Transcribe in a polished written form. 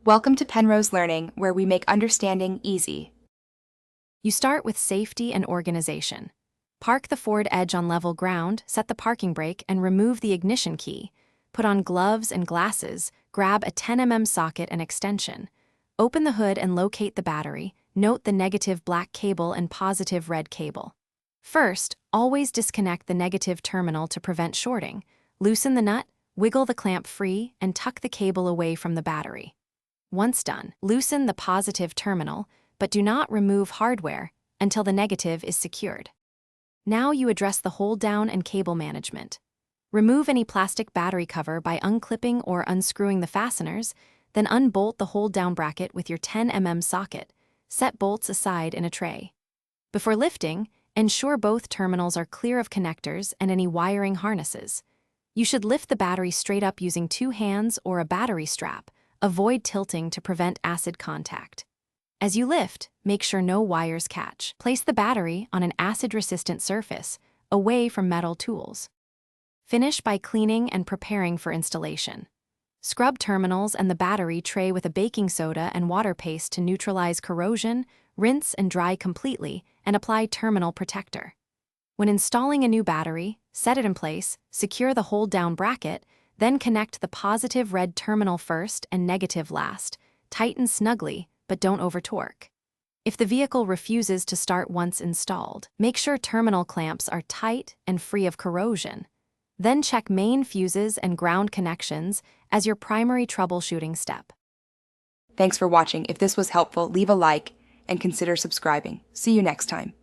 Welcome to Penrose Learning, where we make understanding easy. You start with safety and organization. Park the Ford Edge on level ground, set the parking brake, and remove the ignition key. Put on gloves and glasses, grab a 10 mm socket and extension. Open the hood and locate the battery. Note the negative black cable and positive red cable. First, always disconnect the negative terminal to prevent shorting. Loosen the nut, wiggle the clamp free, and tuck the cable away from the battery. Once done, loosen the positive terminal, but do not remove hardware until the negative is secured. Now you address the hold-down and cable management. Remove any plastic battery cover by unclipping or unscrewing the fasteners, then unbolt the hold-down bracket with your 10 mm socket. Set bolts aside in a tray. Before lifting, ensure both terminals are clear of connectors and any wiring harnesses. You should lift the battery straight up using 2 hands or a battery strap. Avoid tilting to prevent acid contact. As you lift, make sure no wires catch. Place the battery on an acid-resistant surface, away from metal tools. Finish by cleaning and preparing for installation. Scrub terminals and the battery tray with a baking soda and water paste to neutralize corrosion, rinse and dry completely, and apply terminal protector. When installing a new battery, set it in place, secure the hold-down bracket, then connect the positive red terminal first and negative last. Tighten snugly, but don't over-torque. If the vehicle refuses to start once installed, make sure terminal clamps are tight and free of corrosion. Then check main fuses and ground connections as your primary troubleshooting step. Thanks for watching. If this was helpful, leave a like and consider subscribing. See you next time.